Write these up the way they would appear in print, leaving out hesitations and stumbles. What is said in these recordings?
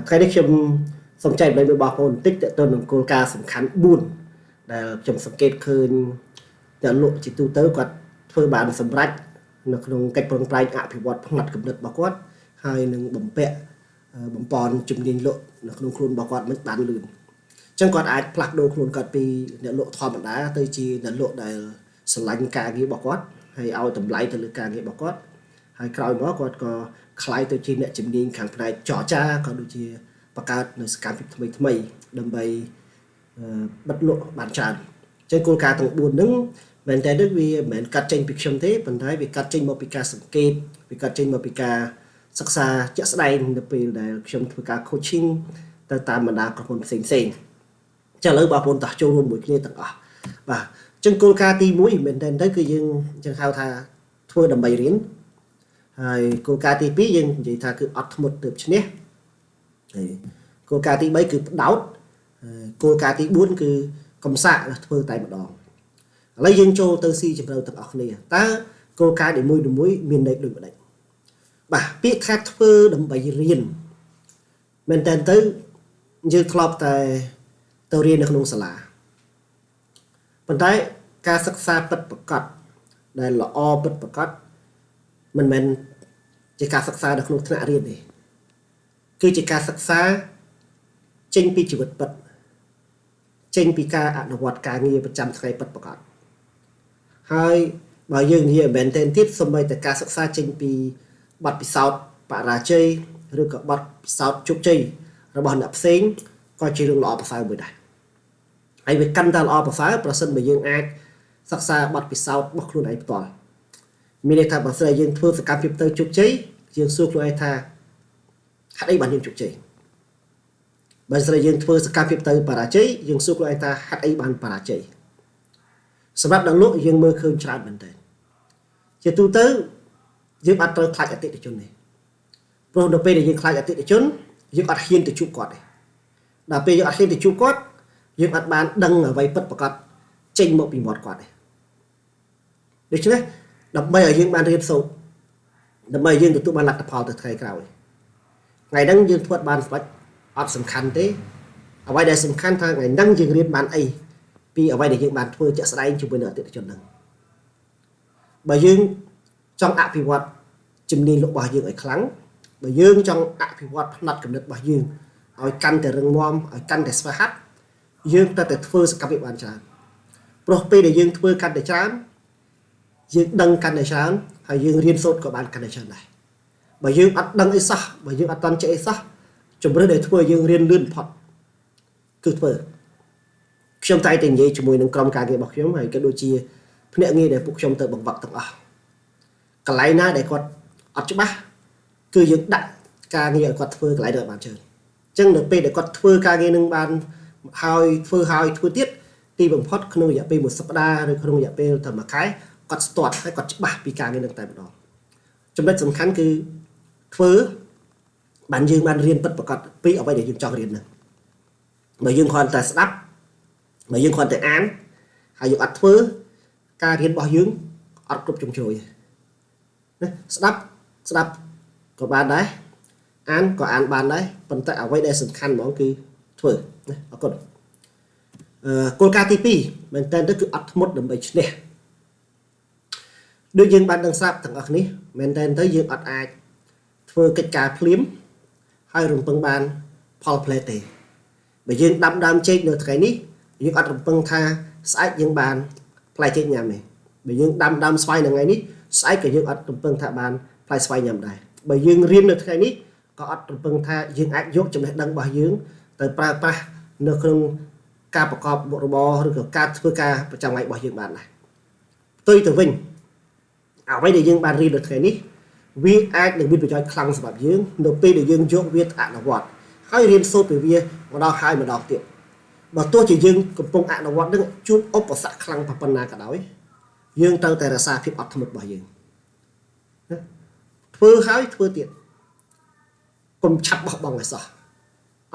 ថ្ងៃនេះខ្ញុំសូមចែកម្លែករបស់បងបន្តិចទាក់ទងនឹងគោលការណ៍សំខាន់4ដែលខ្ញុំសង្កេតឃើញអ្នកលក់ជាទូទៅគាត់ធ្វើបានសម្រេចនៅក្នុងកិច្ចប្រឹងប្រែងអភិវឌ្ឍផ្នែកគំនិតរបស់គាត់ហើយនឹងបំពាក់បំពន់ជំនាញលក់នៅក្នុងខ្លួនរបស់គាត់មិនបានលឿនអញ្ចឹងគាត់អាចផ្លាស់ប្ដូរខ្លួនគាត់ពីអ្នកលក់ធម្មតាទៅជាអ្នកលក់ដែលស្រឡាញ់ការងាររបស់គាត់ហើយឲ្យតម្លៃទៅលើការងាររបស់គាត់ហើយក្រោយមកគាត់ក៏ខ្លាយទៅជាអ្នកជំនាញខាងផ្នែកចរចាក៏ដូចជាបង្កើតនៅសកម្មភាពថ្មីដើម្បីបិទលក់បានច្រើនអញ្ចឹងគោលការណ៍ទាំង4ហ្នឹងមែនតើនេះវាមិនមែនកាត់ចេញពីខ្ញុំទេប៉ុន្តែវាកាត់ចេញមកពីការសង្កេតវាកាត់ចេញមកពីការសិក្សាជាក់ស្ដែងនៅពេលដែលខ្ញុំធ្វើការ coaching ទៅតាមបណ្ដាក្រុមហ៊ុនផ្សេងៗចឹងឥឡូវបងប្អូនតោះចូលរួមមួយគ្នាទាំងអស់បាទអញ្ចឹងគោលការណ៍ទី1មែនតើទៅគឺយើងចឹងហៅថាធ្វើដើម្បីរៀនហើយគោលការណ៍ទី2យើងនិយាយថាគឺអត់ធ្មត់ទើបឈ្នះហើយគោលការណ៍ទី3គឺផ្ដោតគោលការណ៍ទី4គឺកំសាកធ្វើតែម្ដងឥឡូវយើងចូលទៅស៊ីជម្រៅទាំងអស់គ្នាតើគោលការណ៍នីមួយៗមានន័យដូចម្ដេចបាទពាក្យថាធ្វើដើម្បីរៀនមែនតើទៅយើងធ្លាប់តែទៅរៀននៅក្នុងសាលាប៉ុន្តែការសិក្សាពិតប្រាកដដែលល្អពិតប្រាកដមិនមែនជាការសិក្សានៅក្នុងថ្នាក់រៀនទេគឺជាការសិក្សាចេញពីជីវិតពិតចេញពីការអនុវត្តការងារប្រចាំថ្ងៃពិតប្រាកដហើយបើយើងនិយាយមែនទែនទៀតសូម្បីតែការសិក្សាចេញពីបទពិសោធន៍បរាជ័យឬក៏បទពិសោធន៍ជោគជ័យរបស់អ្នកផ្សេងក៏ជារឿងល្អប្រសើរមួយដែរហើយវាកាន់តែល្អប្រសើរប្រសិនបើយើងអាចសិក្សាបទពិសោធន៍របស់ខ្លួនឯងផ្ទាល់មានន័យថាបើស្អីយើងធ្វើសកម្មភាពទៅជោគជ័យយើងសួរខ្លួនឯងថាហេតុអីបានយើងជោគជ័យបើស្អីយើងធ្វើសកម្មភាពទៅបរាជ័យយើងសួរខ្លួនឯងថាហេតុអីបានបរាជ័យសម្រាប់អ្នកលក់យើងមើលឃើញច្រើនមែនទែនជាទូទៅយើងអត់ត្រូវខ្លាចអតិថិជនទេព្រោះនៅពេលដែលយើងខ្លាចអតិថិជនយើងអត់ហ៊ានទៅជួបគាត់ទេដល់ពេលយើងអត់ហ៊ានទៅជួបគាត់យើងអត់បានដឹងអ្វីពិតប្រាកដចេញមកពីមាត់គាត់ទេដូច្នេះដើម្បីឲ្យយើងបានរៀនសូត្រដើម្បីយើងទទួលបានលទ្ធផលទៅថ្ងៃក្រោយថ្ងៃហ្នឹងយើងធ្វើបានស្ដេចអត់សំខាន់ទេអ្វីដែលសំខាន់ថាថ្ងៃហ្នឹងយើងរៀនបានអីពីអ្វីដែលយើងបានធ្វើជាក់ស្ដែងជាមួយនឹងអតិថិជនហ្នឹងបើយើងចង់អភិវឌ្ឍជំនាញរបស់យើងឲ្យខ្លាំងបើយើងចង់អភិវឌ្ឍផ្នត់គំនិតរបស់យើងឲ្យកាន់តែរឹងមាំឲ្យកាន់តែស្វាហាប់យើងត្រូវតែធ្វើសកម្មភាពបានច្រើនព្រោះពេលដែលយើងធ្វើកាន់តែច្រើនយើងដឹងកាន់តែច្រើនហើយយើងរៀនសូត្រក៏បានកាន់តែច្រើនដែរបើយើងអត់ដឹងអីសោះបើយើងអត់តន់ចេះអីសោះជំរឿនដែលធ្វើយើងរៀនលឿនផុតគឺធ្វើខ្ញុំតែនិយាយជាមួយនឹងក្រុមការងាររបស់ខ្ញុំហើយក៏ដូចជាភ្នាក់ងារដែលពួកខ្ញុំទៅបង្វឹកទាំងអស់កន្លែងណាដែលគាត់អត់ច្បាស់គឺយើងដាក់ការងារឲ្យគាត់ធ្វើកន្លែងដែលបានច្រើនអញ្ចឹងនៅពេលដែលគាត់ធ្វើការងារនឹងបានហើយធ្វើទៀតទីបំផុតក្នុងរយៈពេល1សប្តាហ៍ឬក្នុងរយៈពេលតែ1ខែគាត់ស្ទាត់ហើយគាត់ច្បាស់ពីការងារនឹងតែម្ដងចំណុចសំខាន់គឺធ្វើបានយើងបានរៀនពិតប្រាកដពីអ្វីដែលយើងចង់រៀនហ្នឹងបើយើងគ្រាន់តែស្ដាប់បើយើងគ្រាន់តែអានហើយយើងអត់ធ្វើការរៀនរបស់យើងអត់គ្រប់ជ្រុងជ្រោយណាស្ដាប់ក៏បានដែរអានក៏អានបានដែរប៉ុន្តែអ្វីដែលសំខាន់ហ្មងគឺធ្វើណាអរគុណគោលការណ៍ទី2មែនតើគឺអត់ធ្មត់ដើម្បីឈ្នះដូចយើងបានដឹងស្រាប់ទាំងអស់គ្នាមែនតើយើងអត់អាចធ្វើកិច្ចការភ្លាមហើយរំពឹងបានផលផ្លែទេបើយើងដាំដើមចេកនៅថ្ងៃនេះយើងអត់រំពឹងថាស្អែកយើងបានផ្លែចេកញ៉ាំទេបើយើងដាំដើមស្វាយនៅថ្ងៃនេះស្អែកក៏យើងអត់រំពឹងថាបានផ្លែស្វាយញ៉ាំដែរបើយើងរៀននៅថ្ងៃនេះក៏អត់រំពឹងថាយើងអាចយកចំណេះដឹងរបស់យើងទៅប្រើប្រាស់នៅក្នុងការប្រកបមុខរបរឬក៏ការធ្វើការប្រចាំថ្ងៃរបស់យើងបានដែរផ្ទុយទៅវិញអ្វីដែលយើងបានរៀននៅថ្ងៃនេះវាអាចនឹងមានប្រយោជន៍ខ្លាំងសម្រាប់យើងនៅពេលដែលយើងយកវាទៅអនុវត្តហើយរៀនសូត្រពីវាម្ដងហើយម្ដងទៀតបើទោះជាយើងកំពុងអនុវត្តនឹងជួបឧបសគ្គខ្លាំងប៉ុណ្ណាក៏ដោយយើងត្រូវតែរក្សាភាពអត់ធ្មត់របស់យើងណាធ្វើហើយធ្វើទៀតកុំឆាប់បោះបង់ឲ្យសោះ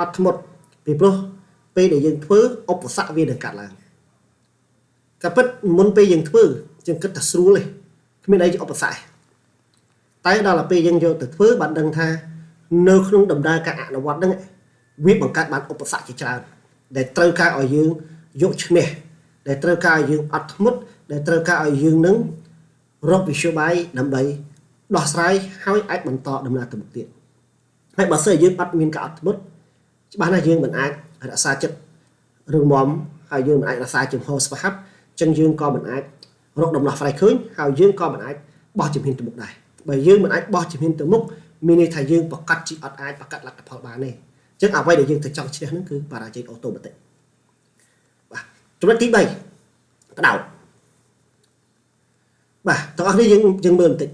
អត់ធ្មត់ពីព្រោះពេលដែលយើងធ្វើឧបសគ្គវានឹងកាត់ឡើងក៏ពិតមុនពេលយើងធ្វើយើងគិតថាស្រួលទេគ្មានអីឧបសគ្គតែដល់ពេលយើងយកទៅធ្វើបានដឹងថា នៅក្នុងដំណើរការអនុវត្តហ្នឹងវាបង្កើតបានឧបសគ្គជាច្រើនដែលត្រូវការឲ្យយើងយកឈ្នះដែលត្រូវការឲ្យយើងអត់ធ្មត់ដែលត្រូវការឲ្យយើងនឹងរកវិទ្យាបាយដើម្បីដោះស្រាយហើយអាចបន្តដំណើរទៅមុខទៀតហើយបើសិនយើងអត់មានការអត់ធ្មត់ច្បាស់ណាស់យើងមិនអាចរក្សាចិត្តរឹងមាំហើយយើងមិនអាចរក្សាជំហរស្វាហាប់អញ្ចឹងយើងក៏មិនអាចរកដំណោះស្រាយឃើញហើយយើងក៏មិនអាចបោះជំហានទៅមុខដែរបើយើងមិនអាចបោះជំហានទៅមុខមានន័យថាយើងប្រកាសជាអត់អាចប្រកាសលទ្ធផលបានទេអញ្ចឹងអ្វីដែលយើងទៅចង់ឈ្នះហ្នឹងគឺបរាជ័យអូតូម៉ាទិកបាទចំណុចទី3បដោតបាទទាំងអស់នេះយើងមើលបន្តិច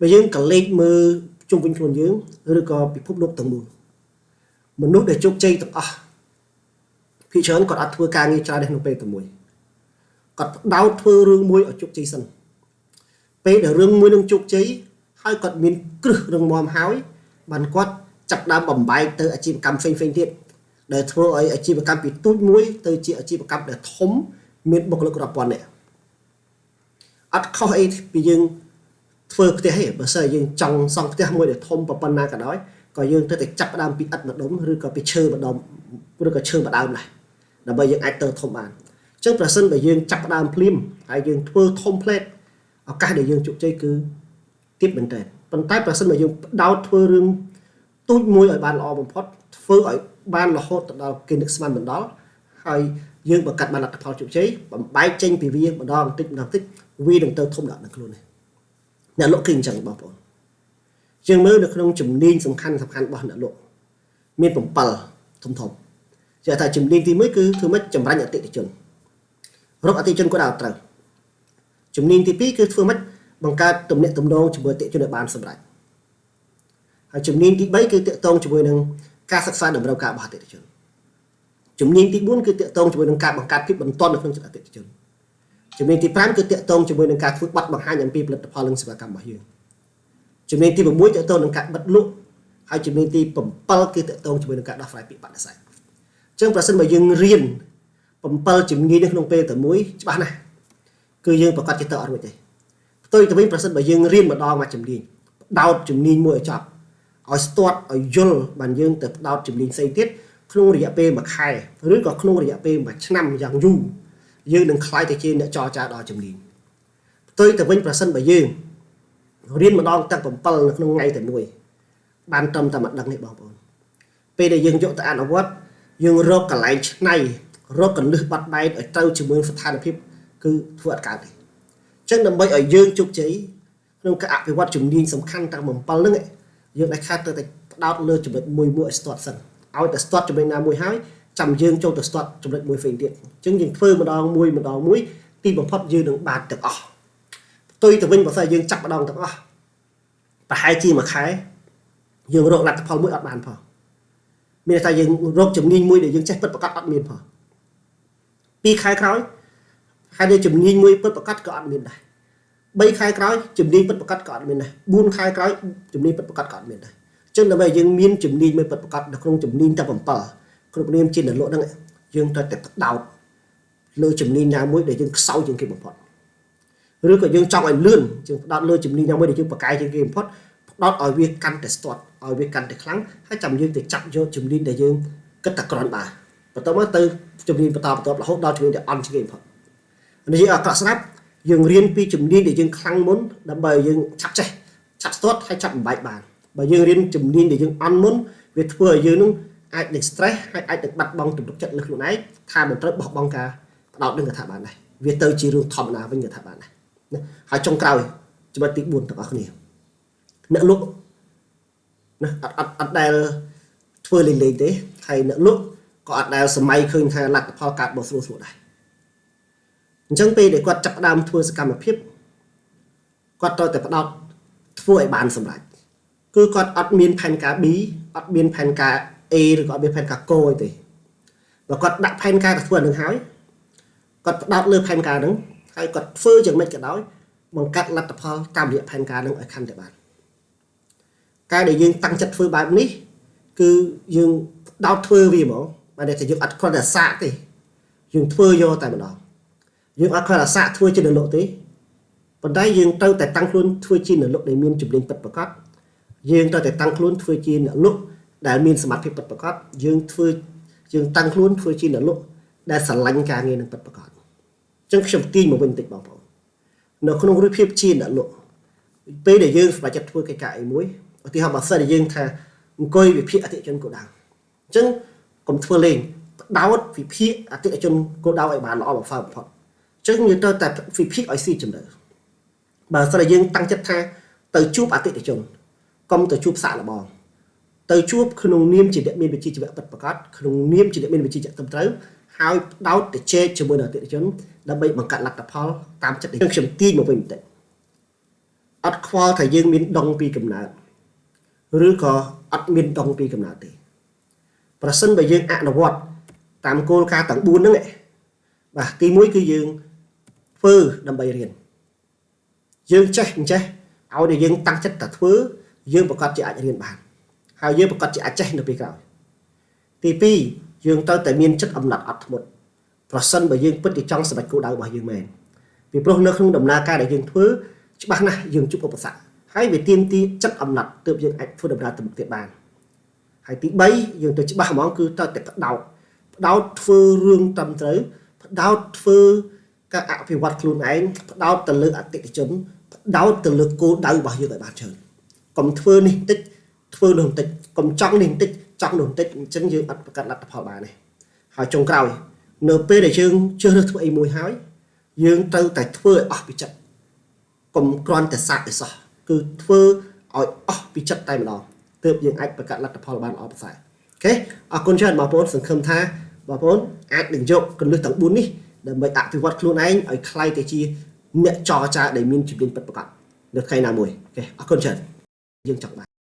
បើយើងក៏លេខមើលជុំវិញខ្លួនយើងឬក៏ពិភពលោកទាំងមូលមនុស្សដែលជោគជ័យទាំងអស់ភាគច្រើនគាត់អត់ធ្វើការងារច្រើនទេក្នុងពេលតែមួយគាត់បដោតធ្វើរឿងមួយឲ្យជោគជ័យសិនពេលដែលរឿងមួយនឹងជោគជ័យហើយគាត់មានគ្រឹះរឹងមាំហើយបានគាត់ចាប់ដើមបំបែកទៅអាជីវកម្មផ្សេងៗទៀតដែលធ្វើឲ្យអាជីវកម្មពីទូចមួយទៅជាអាជីវកម្មដែលធំមានបុគ្គលិករាប់ពាន់នាក់អត់ខុសអីពីយើងធ្វើផ្ទះទេបើសិនយើងចង់សង់ផ្ទះមួយដែលធំប៉ុណ្ណាក៏ដោយក៏យើងត្រូវតែចាប់ដើមពីឥដ្ឋម្ដុំឬក៏ពីឈើម្ដុំឬក៏ឈើម្ដើមដែរដើម្បីយើងអាចទៅធំបានអញ្ចឹងប្រសិនបើយើងចាប់ដើមភ្លាមហើយយើងធ្វើធំផ្លេតឱកាសដែលយើងជោគជ័យគឺទាបមែនតើប៉ុន្តែប្រសិនបើយើងបដោតធ្វើរឿងទូចមួយឲ្យបានល្អបំផុតធ្វើឲ្យបានរហូតទៅដល់គេនឹកស្មានមិនដល់ហើយយើងបង្កើតបានលទ្ធផលជោគជ័យបំបែកចេញពីវាម្ដងបន្តិចម្ដងបន្តិចវានឹងទៅធំដល់ខ្លួននេះអ្នកលក់គឺអញ្ចឹងបងប្អូនយើងមើលនៅក្នុងជំនាញសំខាន់របស់អ្នកលក់មាន7ធំជាថាជំនាញទី1គឺធ្វើម៉េចចម្រាញ់អតិថិជនរកអតិថិជនគាត់ឲ្យត្រូវជំនាញទី2គឺធ្វើម៉េចបង្កើតទំនាក់ទំនងជាមួយអតិថិជនឲ្យបានសម្រេចហើយជំនាញទី3គឺតាក់ទងជាមួយនឹងការសិក្សាតម្រូវការរបស់អតិថិជនជំនាញទី4គឺតាក់ទងជាមួយនឹងការបង្កើតភាពបន្ទាន់នៅក្នុងចិត្តអតិថិជនជំនាញទី5គឺតាក់ទងជាមួយនឹងការធ្វើប័ណ្ណបង្ហាញអំពីផលិតផលនិងសេវាកម្មរបស់យើងជំនាញទី6តាក់ទងនឹងការបិទលក់ហើយជំនាញទី7គឺតាក់ទងជាមួយនឹងការដោះស្រាយពាក្យបដិសេធអញ្ចឹងប្រសិនបើយើងរៀន7ជំនាញនៅក្នុងពេលតែមួយច្បាស់ណាស់គឺយើងប្រកាសជាទៅអត់រួចទេផ្ទុយទៅវិញប្រសិនបើយើងរៀនម្ដងមួយជំនាញដោតជំនាញមួយឲ្យចប់ឲ្យស្ទាត់ឲ្យយល់បានយើងទៅដោតជំនាញផ្សេងទៀតក្នុងរយៈពេល1ខែឬក៏ក្នុងរយៈពេល1ឆ្នាំយ៉ាងយូរយើងនឹងខ្លាយទៅជាអ្នកចរចាដល់ជំនាញផ្ទុយទៅវិញប្រសិនបើយើងរៀនម្ដងទាំង7នៅក្នុងថ្ងៃតែមួយបានត្រឹមតែម្ដងនេះបងប្អូនពេលដែលយើងយកទៅអនុវត្តយើងរកកន្លែងឆ្នៃរកកលឹះបាត់បែនឲ្យត្រូវជាមួយស្ថានភាពគឺធ្វើអត់កើតទេអញ្ចឹងដើម្បីឲ្យយើងជោគជ័យក្នុងការអភិវឌ្ឍជំនាញសំខាន់ទាំង7ហ្នឹងយើងដែលខាត់ទៅតែផ្ដោតលើចំណុចមួយឲ្យស្ទាត់សិនឲ្យតែស្ទាត់ចំណុចណាមួយហើយចាំយើងចូលទៅស្ទាត់ចំណុចមួយផ្សេងទៀតអញ្ចឹងយើងធ្វើម្ដងមួយទីបំផុតយើងនឹងបានទាំងអស់ផ្ទុយទៅវិញបើសិនយើងចាប់ម្ដងទាំងអស់ប្រហែលជាមួយខែយើងរកលទ្ធផលមួយអត់បានផងមានតែយើងរកជំនាញមួយដែលយើងចេះពិតប្រាកដអត់មានផង2ខែក្រោយហើយដែលជំនាញមួយពិតប្រាកដក៏អត់មានដែរ3ខែក្រោយជំនាញពិតប្រាកដក៏អត់មានដែរ4ខែក្រោយជំនាញពិតប្រាកដក៏អត់មានដែរអញ្ចឹងដើម្បីយើងមានជំនាញមួយពិតប្រាកដនៅក្នុងជំនាញតែ7គ្រប់នាមជាអ្នកលក់ហ្នឹងយើងត្រូវតែផ្ដោតលើជំនាញណាមួយដែលយើងខ្សោយជាងគេបំផុតឬក៏យើងចង់ឲ្យលឿនយើងផ្ដោតលើជំនាញណាមួយដែលយើងបកកាយជាងគេបំផុតផ្ដោតឲ្យវាកាន់តែស្ទាត់ឲ្យវាកាន់តែខ្លាំងហើយចាំយើងទៅចាប់យកជំនាញដែលយើងគិតតែគ្រាន់បើបន្ទាប់មកទៅជំនាញបន្តរហូតដល់ជំនាញដែលអន់ជាងគេបំផុតនេះយើងអត់ស្រាប់យើងរៀនពីជំនាញដែលយើងខ្លាំងមុនដើម្បីយើងឆាប់ចេះឆាប់ស្ទាត់ហើយឆាប់បំបែកបានបើយើងរៀនជំនាញដែលយើងអន់មុនវាធ្វើឲ្យយើងនឹងអាចនឹង stress ហើយអាចនឹងបាត់បង់ទំនុកចិត្តលើខ្លួនឯងថាមិនត្រូវបោះបង់ការបដោតនឹងក៏ថាបានដែរវាទៅជារឿងធម្មតាវិញក៏ថាបានដែរហើយចុងក្រោយចំណុចទី4ទាំងអស់គ្នាអ្នកលក់ណាអត់ដែលធ្វើលេងទេហើយអ្នកលក់ក៏អត់ដែលសម័យឃើញថាលទ្ធផលកើតបោះស្រួលដែរអញ្ចឹងពេលដែលគាត់ចាប់ផ្ដើមធ្វើសកម្មភាពគាត់ត្រូវតែផ្ដោតធ្វើឲ្យបានសម្រេចគឺគាត់អត់មានផែនការ B អត់មានផែនការ A ឬក៏អត់មានផែនការកអីទេបើគាត់ដាក់ផែនការទៅធ្វើនឹងហើយគាត់ផ្ដោតលើផែនការហ្នឹងហើយគាត់ធ្វើយ៉ាងម៉េចក៏ដោយបង្កើតលទ្ធផលតាមរយៈផែនការហ្នឹងឲ្យខាន់តែបានការដែលយើងតាំងចិត្តធ្វើបែបនេះគឺយើងផ្ដោតធ្វើវាហ្មងបើតែយើងអត់គ្រាន់តែសាកទេយើងធ្វើយកតែម្ដងយើងអត់គ្រាន់តែសាកធ្វើជាអ្នកលក់ទេប៉ុន្តែយើងត្រូវតែតាំងខ្លួនធ្វើជាអ្នកលក់ដែលមានជំនាញពិតប្រាកដ យើងត្រូវតែតាំងខ្លួនធ្វើជាអ្នកលក់ដែលមានសមត្ថភាពពិតប្រាកដយើងតាំងខ្លួនធ្វើជាអ្នកលក់ដែលស្រឡាញ់ការងារនឹងពិតប្រាកដអញ្ចឹងខ្ញុំទាញមកវិញបន្តិចបងប្អូននៅក្នុងរូបភាពជាអ្នកលក់ពេលដែលយើងសម្រេចចិត្តធ្វើកិច្ចការអីមួយឧទាហរណ៍បើសិនជាយើងថាអង្គុយវិភាគអតិថិជនគោលដៅអញ្ចឹងកុំធ្វើលេងផ្ដោតវិភាគអតិថិជនគោលដៅឲ្យបានល្អបំផុតអញ្ចឹងយើងត្រូវតែវិភាគឲ្យស៊ីជម្រៅបើសិនជាយើងតាំងចិត្តថាទៅជួបអតិថិជនកុំទៅជួបសាកល្បងទៅជួបក្នុងនាមជាអ្នកមានវិជ្ជាជីវៈពិតប្រាកដក្នុងនាមជាអ្នកមានវិជ្ជាជីវៈត្រឹមត្រូវហើយផ្ដោតទៅជែកជាមួយនឹងអតិថិជនដើម្បីបង្កើតលទ្ធផលតាមចិត្តខ្ញុំទាញមកវិញបន្តិចអត់ខ្វល់ថាយើងមានដងពីកំណើតឬក៏អត់មានដងពីកំណើតទេប្រសិនបើយើងអនុវត្តតាមគោលការណ៍ទាំង4ហ្នឹងបាទទី1គឺយើងធ្វើដើម្បីរៀនយើងចេះឲ្យតែយើងតាំងចិត្តតែធ្វើយើងប្រកាសជាអាចរៀនបានហើយយើងប្រកាសជាអាចចេះនៅពេលក្រោយទី2យើងត្រូវតែមានចិត្តអំណត់អត់ធ្មត់ប្រសិនបើយើងពិតជាចង់សម្រេចគោលដៅរបស់យើងមែនពីព្រោះនៅក្នុងដំណើរការដែលយើងធ្វើច្បាស់ណាស់យើងជួបឧបសគ្គហើយវាទាមទារចិត្តអំណត់ទើបយើងអាចធ្វើដំណើរទៅមុខទៀតបានហើយទី3យើងទៅច្បាស់ហ្មងគឺត្រូវតែផ្ដោតធ្វើរឿងត្រឹមត្រូវផ្ដោតធ្វើការអភិវឌ្ឍខ្លួនឯងផ្ដោតទៅលើអតិថិជនផ្ដោតទៅលើគោលដៅរបស់យើងឲ្យបានច្រើនកុំធ្វើនេះតិចធ្វើនោះតិចកុំចង់នេះតិចចង់នោះតិចអញ្ចឹងយើងអត់ប្រកាសលទ្ធផលបានទេហើយចុងក្រោយនៅពេលដែលយើងជ្រើសរើសធ្វើអីមួយហើយយើងត្រូវតែធ្វើឲ្យអស់ពីចិត្តកុំគ្រាន់តែសាកឲ្យសោះគឺធ្វើឲ្យអស់ពីចិត្តតែម្ដងទើបយើងអាចប្រកាសលទ្ធផលបានល្អប្រសើរអូខេអរគុណច្រើនបងប្អូនសង្ឃឹមថាបងប្អូនអាចនឹងយកគន្លឹះទាំង4នេះដើម្បីអភិវឌ្ឍខ្លួនឯងឲ្យក្លាយទៅជាអ្នកចរចាដែលមានជំនាញពិតប្រាកដនៅថ្ងៃណាមួយអូខេអរគុណច្រើនយើងចង់បាន